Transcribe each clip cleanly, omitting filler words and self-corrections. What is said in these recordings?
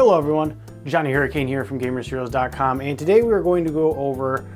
Hello everyone, Johnny Hurricane here from GamersHeroes.com, and today we are going to go over,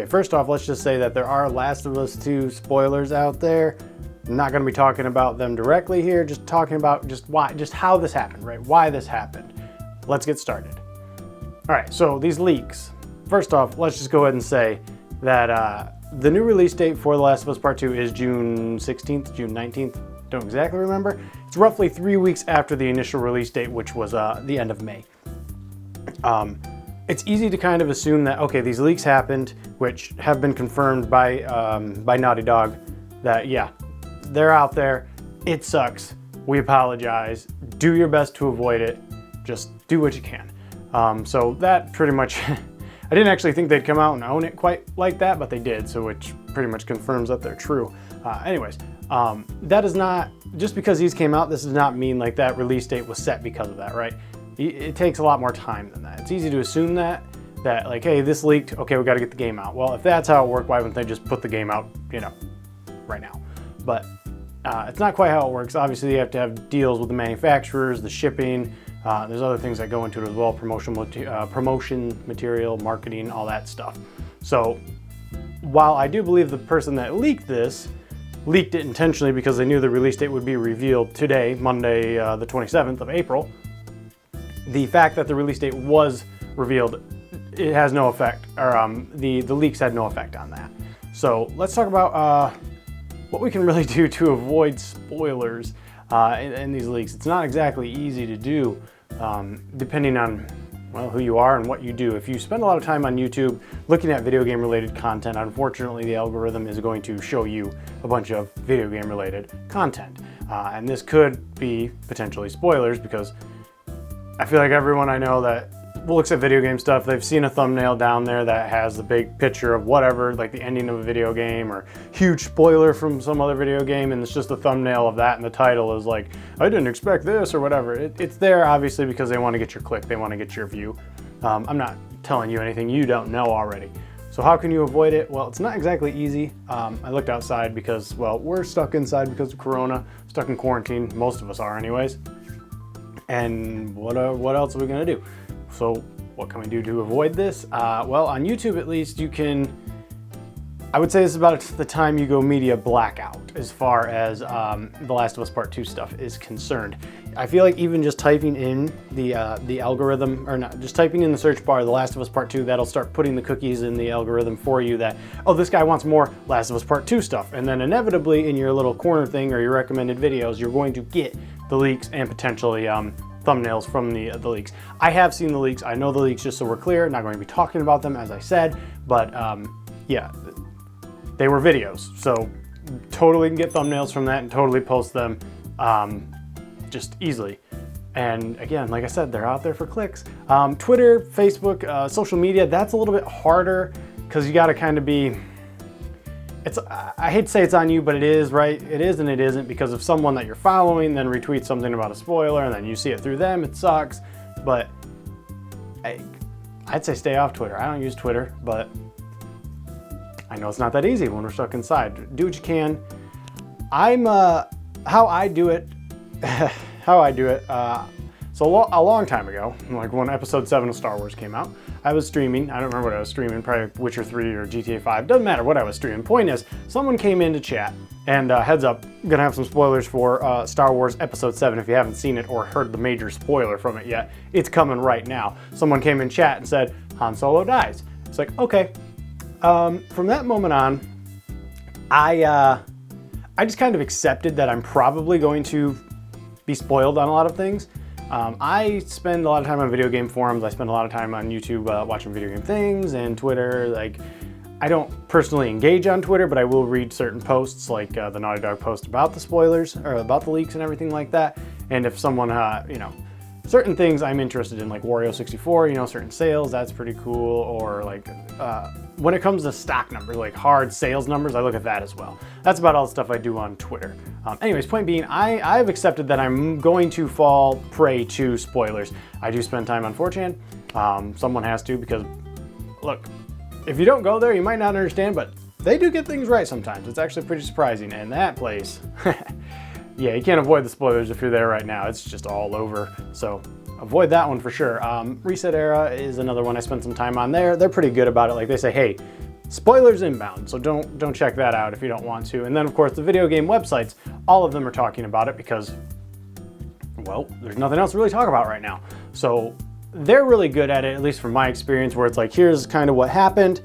first off, let's just say that there are Last of Us 2 spoilers out there. I'm not going to be talking about them directly here, just talking about just how this happened, right? Why this happened. Let's get started. Alright, so these leaks. First off, let's just go ahead and say that the new release date for The Last of Us Part 2 is June 16th, June 19th. Don't exactly remember. It's roughly 3 weeks after the initial release date, which was the end of May. It's easy to kind of assume that, okay, these leaks happened, which have been confirmed by Naughty Dog, that yeah, they're out there. It sucks. We apologize. Do your best to avoid it. Just do what you can. So that pretty much, I didn't actually think they'd come out and own it quite like that, but they did, so which pretty much confirms that they're true. That is not, just because these came out, this does not mean like that release date was set because of that, right? It takes a lot more time than that. It's easy to assume that like, hey, this leaked, okay, we got to get the game out. Well, if that's how it worked, why wouldn't they just put the game out, right now? But it's not quite how it works. Obviously, you have to have deals with the manufacturers, the shipping. There's other things that go into it as well, promotion material, marketing, all that stuff. So while I do believe the person that leaked this leaked it intentionally because they knew the release date would be revealed today, Monday, the 27th of April, the fact that the release date was revealed, it has no effect, or the leaks had no effect on that. So let's talk about what we can really do to avoid spoilers in these leaks. It's not exactly easy to do, depending on who you are and what you do. If you spend a lot of time on YouTube looking at video game related content, unfortunately the algorithm is going to show you a bunch of video game related content. And this could be potentially spoilers, because I feel like everyone I know that looks at video game stuff, they've seen a thumbnail down there that has the big picture of whatever, like the ending of a video game or huge spoiler from some other video game, and it's just a thumbnail of that and the title is like, I didn't expect this or whatever. It's there obviously because they want to get your click, they want to get your view. I'm not telling you anything you don't know already. So how can you avoid it? Well, it's not exactly easy. I looked outside because, we're stuck inside because of Corona, stuck in quarantine, most of us are anyways. And what else are we gonna do? So what can we do to avoid this? Well, on YouTube at least, you can, I would say this is about the time you go media blackout as far as The Last of Us Part 2 stuff is concerned. I feel like even just typing in the algorithm, or not, just typing in the search bar, The Last of Us Part 2, that'll start putting the cookies in the algorithm for you that, oh, this guy wants more Last of Us Part 2 stuff. And then inevitably in your little corner thing or your recommended videos, you're going to get the leaks and potentially thumbnails from the leaks. I have seen the leaks. I know the leaks, just so we're clear. Not going to be talking about them, as I said, but yeah, they were videos. So totally can get thumbnails from that and totally post them just easily. And again, like I said, they're out there for clicks. Twitter, Facebook, social media, that's a little bit harder because you got to kind of be, I hate to say it's on you, but it is, right? It is and it isn't, because if someone that you're following then retweets something about a spoiler and then you see it through them, it sucks. But I'd say stay off Twitter. I don't use Twitter, but I know it's not that easy when we're stuck inside. Do what you can. How I do it, so a long time ago, like when episode 7 of Star Wars came out, I was streaming. I don't remember what I was streaming, probably Witcher 3 or GTA 5. Doesn't matter what I was streaming. Point is, someone came in to chat, and heads up, I'm gonna have some spoilers for Star Wars Episode 7 if you haven't seen it or heard the major spoiler from it yet. It's coming right now. Someone came in chat and said, Han Solo dies. It's like, okay. From that moment on, I just kind of accepted that I'm probably going to be spoiled on a lot of things. I spend a lot of time on video game forums. I spend a lot of time on YouTube watching video game things, and Twitter. Like, I don't personally engage on Twitter, but I will read certain posts, like the Naughty Dog post about the spoilers or about the leaks and everything like that. And if someone, certain things I'm interested in, like Wario64, certain sales, that's pretty cool. Or like when it comes to stock numbers, like hard sales numbers, I look at that as well. That's about all the stuff I do on Twitter. Anyways, point being, I've accepted that I'm going to fall prey to spoilers. I do spend time on 4chan. Someone has to, because look, if you don't go there, you might not understand, but they do get things right sometimes. It's actually pretty surprising. And that place, yeah, you can't avoid the spoilers if you're there right now. It's just all over. So avoid that one for sure. Reset Era is another one I spent some time on there. They're pretty good about it. Like they say, hey, spoilers inbound, so don't check that out if you don't want to. And then of course the video game websites, all of them are talking about it because, well, there's nothing else to really talk about right now. So they're really good at it, at least from my experience, where it's like, here's kind of what happened.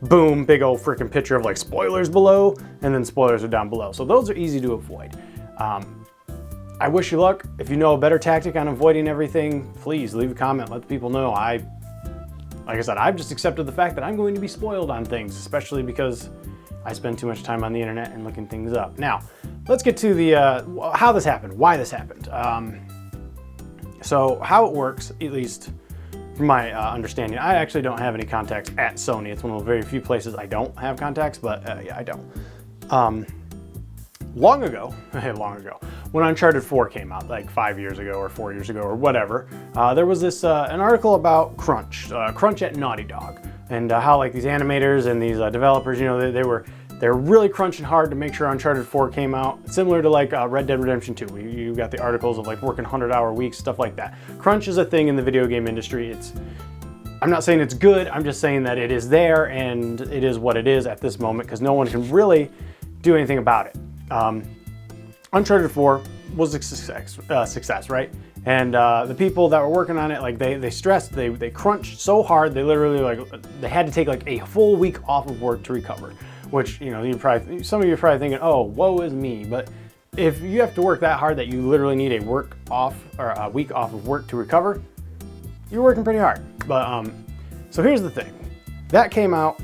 Boom, big old freaking picture of like spoilers below, and then spoilers are down below. So those are easy to avoid. I wish you luck. If you know a better tactic on avoiding everything, please leave a comment, let the people know. Like I said, I've just accepted the fact that I'm going to be spoiled on things, especially because I spend too much time on the internet and looking things up. Now, let's get to the how this happened, why this happened. So how it works, at least from my understanding, I actually don't have any contacts at Sony. It's one of the very few places I don't have contacts, but yeah, I don't. Long ago, when Uncharted 4 came out, like 5 years ago or 4 years ago or whatever, there was this an article about Crunch at Naughty Dog, and how like these animators and these developers, you know, they're really crunching hard to make sure Uncharted 4 came out, similar to like Red Dead Redemption 2. You got the articles of like working 100-hour weeks, stuff like that. Crunch is a thing in the video game industry. I'm not saying it's good, I'm just saying that it is there and it is what it is at this moment because no one can really do anything about it. Uncharted 4 was a success, right? And the people that were working on it, like they stressed, they crunched so hard, they literally they had to take like a full week off of work to recover. Which, you know, some of you are probably thinking, oh, woe is me. But if you have to work that hard that you literally need a week off of work to recover, you're working pretty hard. But so here's the thing, that came out,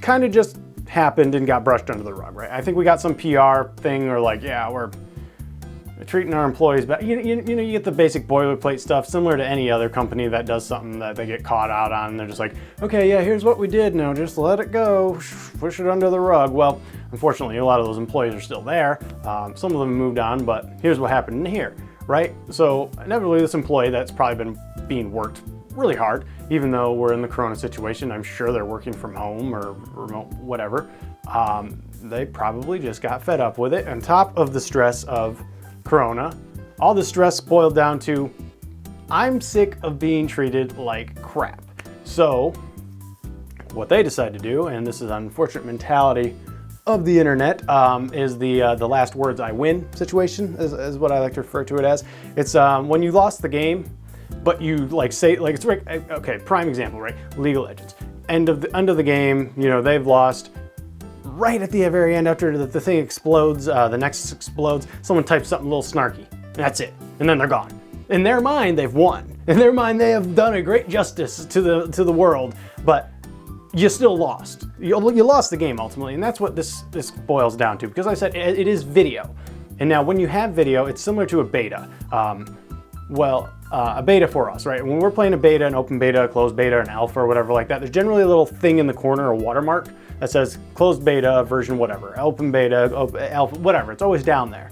kind of just happened and got brushed under the rug, right? I think we got some PR thing, or like, yeah, we're treating our employees better. You know, you get the basic boilerplate stuff, similar to any other company that does something that they get caught out on. And they're just like, okay, yeah, here's what we did. Now just let it go, push it under the rug. Well, unfortunately, a lot of those employees are still there. Some of them moved on, but here's what happened in here, right? So inevitably, this employee that's probably been being worked really hard, even though we're in the Corona situation, I'm sure they're working from home or remote, whatever. They probably just got fed up with it. On top of the stress of Corona, all the stress boiled down to, I'm sick of being treated like crap. So what they decide to do, and this is an unfortunate mentality of the internet, is the last words I win situation, is what I like to refer to it as. It's when you lost the game, but you like say, like, it's right, okay, prime example, right? League of Legends. End of the game, you know, they've lost. Right at the very end, after the thing explodes, the Nexus explodes, someone types something a little snarky. That's it. And then they're gone. In their mind, they've won. In their mind, they have done a great justice to the world, but you still lost. You lost the game ultimately, and that's what this boils down to, because I said it is video. And now when you have video, it's similar to a beta. A beta for us, right? When we're playing a beta, an open beta, a closed beta, an alpha, or whatever like that, there's generally a little thing in the corner, a watermark, that says closed beta version whatever, open beta, alpha, whatever. It's always down there.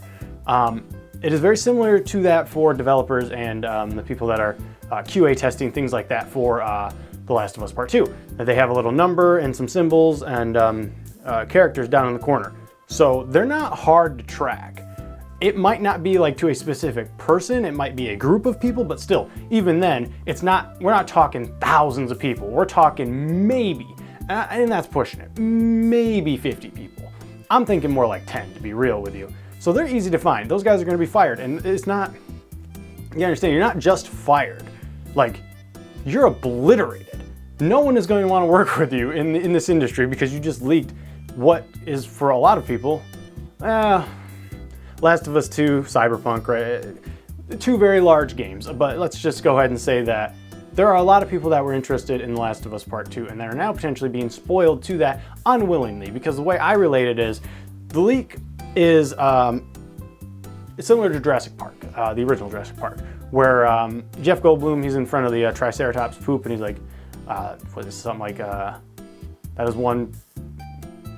It is very similar to that for developers and the people that are QA testing things like that for The Last of Us Part 2. They have a little number and some symbols and characters down in the corner. So they're not hard to track. It might not be like to a specific person, it might be a group of people, but still, even then, we're not talking thousands of people. We're talking maybe, and that's pushing it, maybe 50 people. I'm thinking more like 10, to be real with you. So they're easy to find. Those guys are gonna be fired, and it's not, you understand, you're not just fired. Like, you're obliterated. No one is going to want to work with you in this industry because you just leaked what is, for a lot of people, Last of Us 2, Cyberpunk, right? Two very large games, but let's just go ahead and say that there are a lot of people that were interested in The Last of Us Part 2 and that are now potentially being spoiled to that unwillingly, because the way I relate it is, the leak is it's similar to Jurassic Park, the original Jurassic Park, where Jeff Goldblum, he's in front of the Triceratops poop and he's like, what is something like, that is one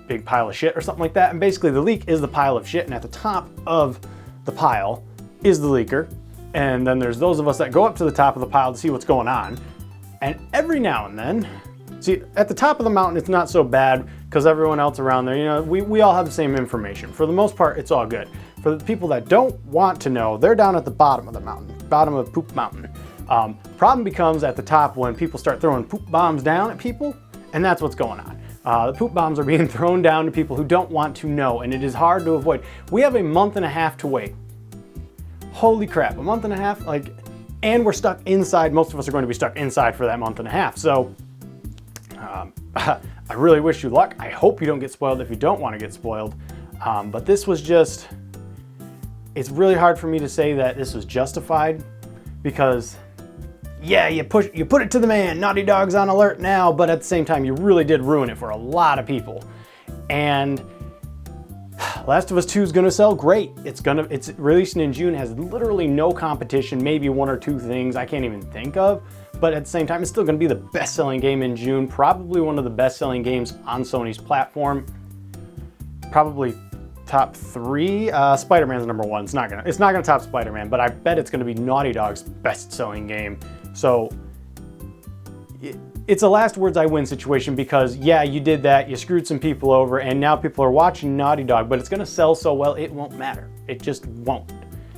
big pile of shit or something like that. And basically the leak is the pile of shit, and at the top of the pile is the leaker. And then there's those of us that go up to the top of the pile to see what's going on. And every now and then, see, at the top of the mountain, it's not so bad because everyone else around there, you know, we all have the same information. For the most part, it's all good. For the people that don't want to know, they're down at the bottom of the mountain. bottom of Poop Mountain. Problem becomes at the top when people start throwing poop bombs down at people, and that's what's going on. The poop bombs are being thrown down to people who don't want to know, and it is hard to avoid. We have a month and a half to wait. Holy crap, a month and a half? And we're stuck inside. Most of us are going to be stuck inside for that month and a half. So I really wish you luck. I hope you don't get spoiled if you don't want to get spoiled. But this was just, it's really hard for me to say that this was justified because yeah, you put it to the man. Naughty Dog's on alert now, but at the same time, you really did ruin it for a lot of people. And Last of Us 2 is gonna sell great. It's releasing in June, has literally no competition, maybe one or two things I can't even think of. But at the same time, it's still gonna be the best-selling game in June, probably one of the best-selling games on Sony's platform. Probably top 3. Spider-Man's number 1. It's not gonna top Spider-Man, but I bet it's gonna be Naughty Dog's best-selling game. So it's a last words I win situation because yeah, you did that, you screwed some people over, and now people are watching Naughty Dog, but it's gonna sell so well it won't matter. It just won't,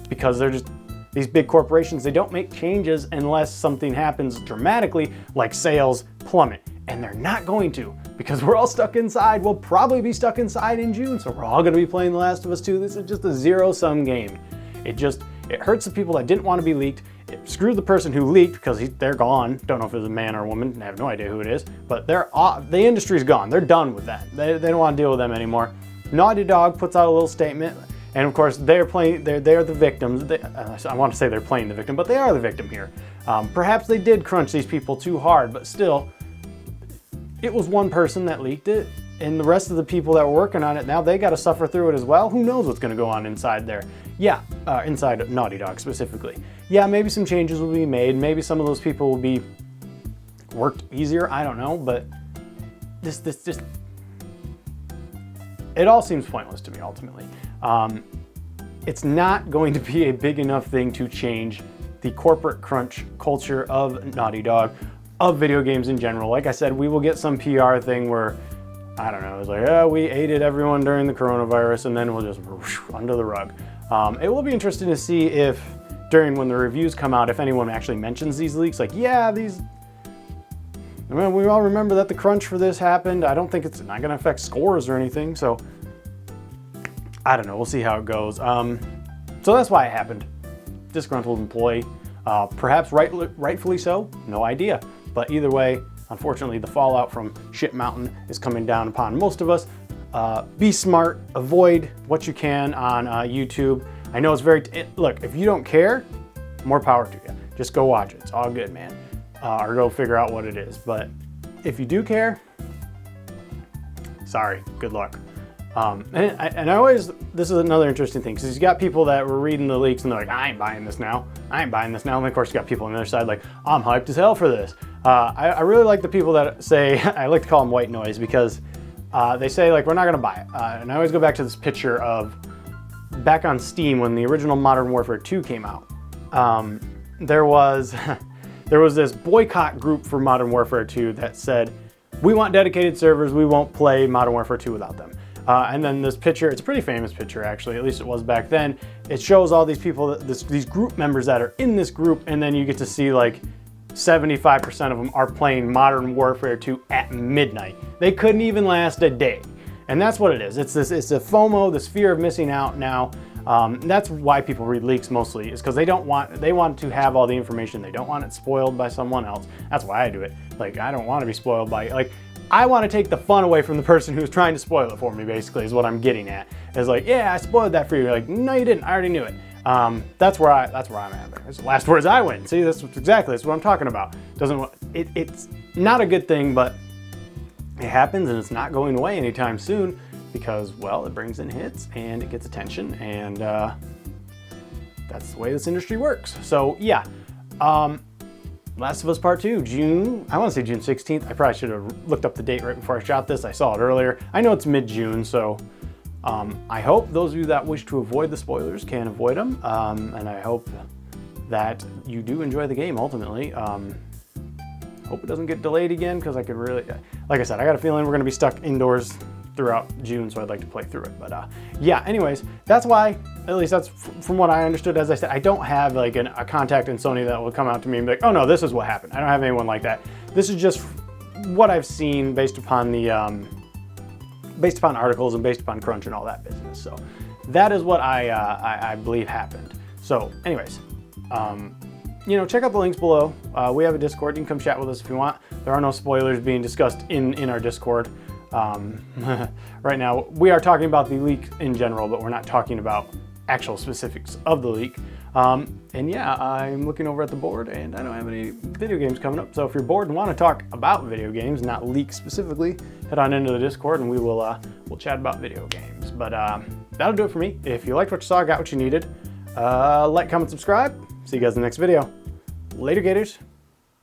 because they're just these big corporations. They don't make changes unless something happens dramatically, like sales plummet, and they're not going to, because we're all stuck inside. We'll probably be stuck inside in June, so we're all gonna be playing The Last of Us 2. This is just a zero-sum game. It hurts the people that didn't want to be leaked. It screwed the person who leaked because they're gone. Don't know if it was a man or a woman. I have no idea who it is. But the industry's gone. They're done with that. They don't want to deal with them anymore. Naughty Dog puts out a little statement, and of course they're the victims. I want to say they're playing the victim, but they are the victim here. Perhaps they did crunch these people too hard, but still, it was one person that leaked it, and the rest of the people that were working on it, now they got to suffer through it as well. Who knows what's going to go on inside there? Yeah, inside Naughty Dog specifically. Yeah, maybe some changes will be made. Maybe some of those people will be worked easier. I don't know, but this just, it all seems pointless to me ultimately. It's not going to be a big enough thing to change the corporate crunch culture of Naughty Dog, of video games in general. Like I said, we will get some PR thing where, I don't know, it's like, oh, we aided everyone during the coronavirus, and then we'll just whoosh, under the rug. It will be interesting to see if, when the reviews come out, if anyone actually mentions these leaks, like, yeah, we all remember that the crunch for this happened. I don't think it's not gonna affect scores or anything, so I don't know, we'll see how it goes. So that's why it happened. Disgruntled employee, perhaps rightfully so, no idea. But either way, unfortunately, the fallout from Shit Mountain is coming down upon most of us. Be smart, avoid what you can on YouTube. I know it's look, if you don't care, more power to you. Just go watch it, it's all good, man. Or go figure out what it is. But if you do care, sorry, good luck. And I always, this is another interesting thing, because you got people that were reading the leaks and they're like, I ain't buying this now. I ain't buying this now. And of course you got people on the other side like, I'm hyped as hell for this. I really like the people that say, I like to call them white noise, because they say like, we're not gonna buy it. And I always go back to this picture of back on Steam when the original Modern Warfare 2 came out. There was this boycott group for Modern Warfare 2 that said, we want dedicated servers, we won't play Modern Warfare 2 without them. And then this picture, it's a pretty famous picture actually, at least it was back then. It shows all these people, these group members that are in this group, and then you get to see like 75% of them are playing Modern Warfare 2 at midnight. They couldn't even last a day. And that's what it is. It's a FOMO, this fear of missing out now. That's why people read leaks mostly, is because they want to have all the information. They don't want it spoiled by someone else. That's why I do it. Like, I don't want to be spoiled by, like, I want to take the fun away from the person who's trying to spoil it for me, basically, is what I'm getting at. It's like, yeah, I spoiled that for you. You're like, no, you didn't. I already knew it. That's where I'm at there. It's the last words I win. See, that's what I'm talking about. It's not a good thing, but it happens, and it's not going away anytime soon because, well, it brings in hits and it gets attention, and that's the way this industry works. So yeah, Last of Us Part 2, June, I want to say June 16th. I probably should have looked up the date right before I shot this. I saw it earlier. I know it's mid-June, so I hope those of you that wish to avoid the spoilers can avoid them, and I hope that you do enjoy the game ultimately. Hope it doesn't get delayed again, because I could really, like I said, I got a feeling we're going to be stuck indoors throughout June, so I'd like to play through it. But yeah, anyways, that's why, at least that's from what I understood. As I said, I don't have like a contact in Sony that will come out to me and be like, oh no, this is what happened. I don't have anyone like that. This is just what I've seen based upon the based upon articles and based upon Crunch and all that business. So that is what I believe happened. So anyways, you know, check out the links below. We have a Discord. You can come chat with us if you want. There are no spoilers being discussed in our Discord. Right now, we are talking about the leak in general, but we're not talking about actual specifics of the leak. And yeah, I'm looking over at the board and I don't have any video games coming up. So if you're bored and want to talk about video games, not leaks specifically, head on into the Discord and we'll chat about video games. But that'll do it for me. If you liked what you saw, got what you needed, like, comment, subscribe. See you guys in the next video. Later, Gators.